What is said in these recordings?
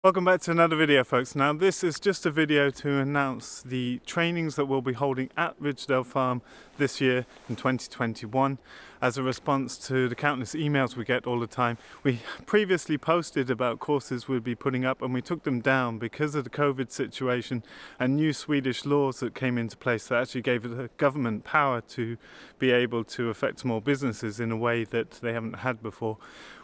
Welcome back to another video, folks. Now this is just a video to announce the trainings that we'll be holding at Ridgedale Farm this year in 2021 as a response to the countless emails we get all the time. We previously posted about courses we'd be putting up and we took them down because of the COVID situation and new Swedish laws that came into place that actually gave the government power to be able to affect small businesses in a way that they haven't had before.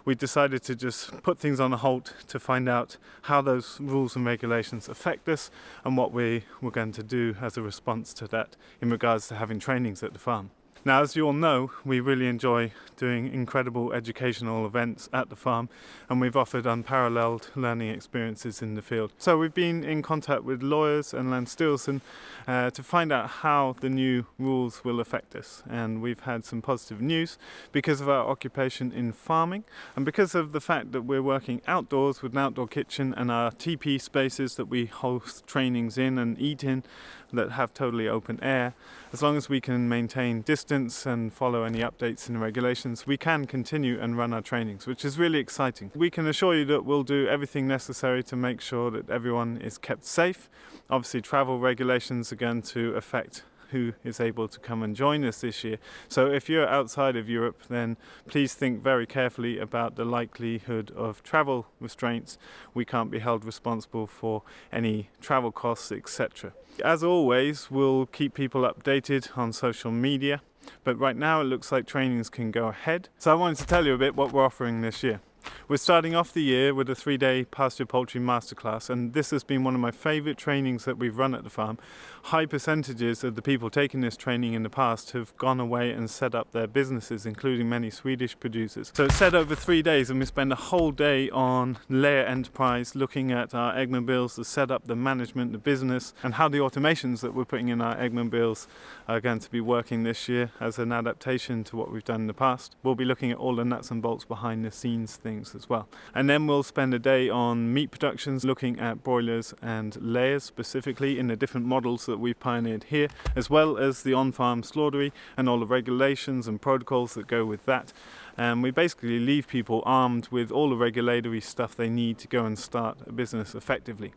We decided to just put things on a halt to find out how those rules and regulations affect us and what we were going to do as a response to that in regards to having trainings at the farm. Now, as you all know, we really enjoy doing incredible educational events at the farm, and we've offered unparalleled learning experiences in the field. So we've been in contact with lawyers and land steelsmen to find out how the new rules will affect us. And we've had some positive news because of our occupation in farming and because of the fact that we're working outdoors with an outdoor kitchen and our TP spaces that we host trainings in and eat in that have totally open air. As long as we can maintain distance and follow any updates in the regulations, we can continue and run our trainings, which is really exciting. We can assure you that we'll do everything necessary to make sure that everyone is kept safe. Obviously, travel regulations are going to affect who is able to come and join us this year. So if you're outside of Europe, then please think very carefully about the likelihood of travel restraints. We can't be held responsible for any travel costs, etc. As always, we'll keep people updated on social media, but right now it looks like trainings can go ahead. So I wanted to tell you a bit what we're offering this year. We're starting off the year with a 3-day pastured poultry masterclass, and this has been one of my favourite trainings that we've run at the farm. High percentages of the people taking this training in the past have gone away and set up their businesses, including many Swedish producers. So it's set over 3 days, and we spend a whole day on layer enterprise, looking at our eggmobiles, the setup, the management, the business, and how the automations that we're putting in our eggmobiles are going to be working this year as an adaptation to what we've done in the past. We'll be looking at all the nuts and bolts behind the scenes things as well. And then we'll spend a day on meat productions, looking at broilers and layers specifically in the different models that we've pioneered here, as well as the on-farm slaughtery and all the regulations and protocols that go with that. And we basically leave people armed with all the regulatory stuff they need to go and start a business effectively.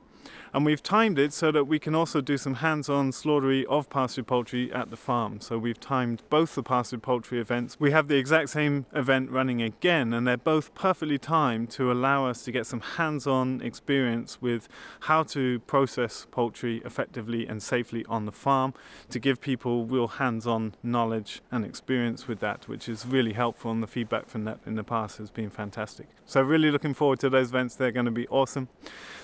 And we've timed it so that we can also do some hands-on slaughtery of pastured poultry at the farm. So we've timed both the pastured poultry events. We have the exact same event running again, and they're both perfectly timed to allow us to get some hands-on experience with how to process poultry effectively and safely on the farm, to give people real hands-on knowledge and experience with that, which is really helpful, and the feedback from that in the past has been fantastic. So really looking forward to those events. They're going to be awesome.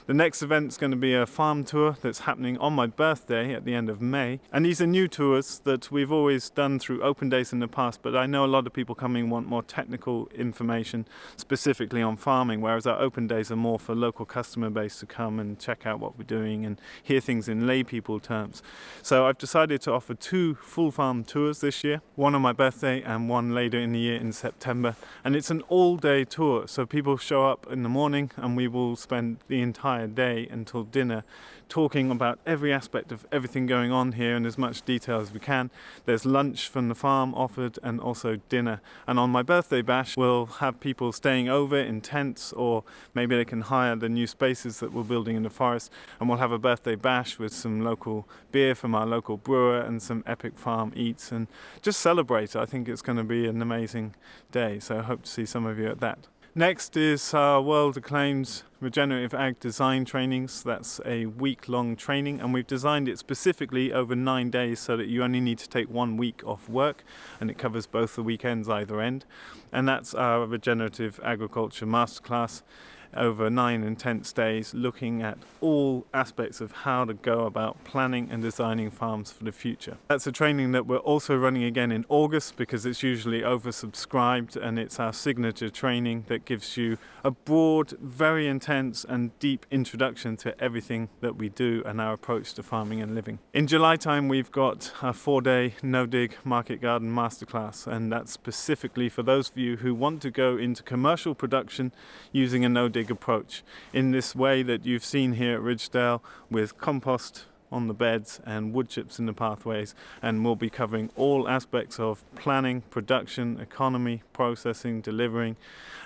The next event's going to be a farm tour that's happening on my birthday at the end of May. And these are new tours that we've always done through open days in the past, but I know a lot of people coming want more technical information specifically on farming, whereas our open days are more for local customer base to come and check out what we're doing and hear things in lay people terms. So I've decided to offer 2 full farm tours this year, one on my birthday and one later in the year in September. And it's an all-day tour, so people show up in the morning and we will spend the entire day until dinner talking about every aspect of everything going on here in as much detail as we can. There's lunch from the farm offered and also dinner. And on my birthday bash, we'll have people staying over in tents, or maybe they can hire the new spaces that we're building in the forest, and we'll have a birthday bash with some local beer from our local brewer and some epic farm eats and just celebrate. I think it's going to be an amazing day, so I hope to see some of you at that. Next is our world acclaimed Regenerative Ag design trainings. That's a week-long training, and we've designed it specifically over 9 days so that you only need to take 1 week off work, and it covers both the weekends either end. And that's our Regenerative Agriculture Masterclass over 9 intense days, looking at all aspects of how to go about planning and designing farms for the future. That's a training that we're also running again in August because it's usually oversubscribed, and it's our signature training that gives you a broad, very intense and deep introduction to everything that we do and our approach to farming and living. In July time, we've got a 4-day no-dig market garden masterclass, and that's specifically for those of you who want to go into commercial production using a no-dig approach in this way that you've seen here at Ridgedale, with compost on the beds and wood chips in the pathways, and we'll be covering all aspects of planning, production, economy, processing, delivering,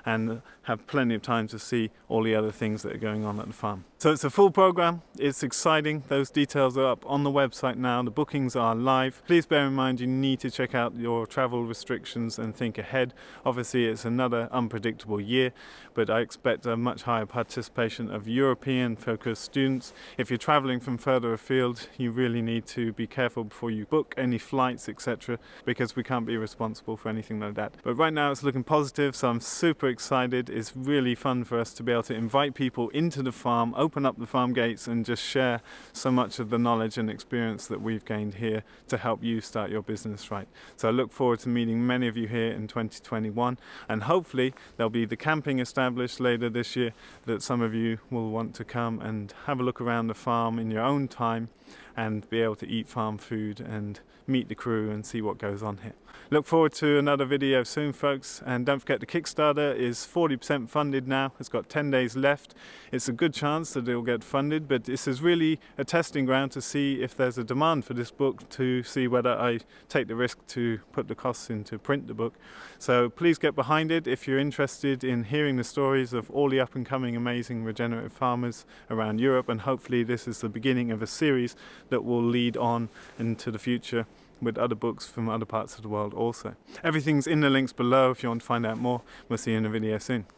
and have plenty of time to see all the other things that are going on at the farm. So it's a full program, it's exciting. Those details are up on the website now, the bookings are live. Please bear in mind you need to check out your travel restrictions and think ahead. Obviously it's another unpredictable year, but I expect a much higher participation of European focused students. If you're traveling from further afield, you really need to be careful before you book any flights, etc., because we can't be responsible for anything like that. But right now it's looking positive, so I'm super excited. It's really fun for us to be able to invite people into the farm, open up the farm gates and just share so much of the knowledge and experience that we've gained here to help you start your business right. So I look forward to meeting many of you here in 2021, and hopefully there'll be the camping established later this year that some of you will want to come and have a look around the farm in your own time and be able to eat farm food and meet the crew and see what goes on here. Look forward to another video soon, folks, and don't forget the Kickstarter is 40% funded now. It's got 10 days left. It's a good chance that it'll get funded, but this is really a testing ground to see if there's a demand for this book, to see whether I take the risk to put the costs in to print the book. So please get behind it if you're interested in hearing the stories of all the up and coming amazing regenerative farmers around Europe, and hopefully this is the beginning of a series that will lead on into the future with other books from other parts of the world also. Everything's in the links below if you want to find out more. We'll see you in a video soon.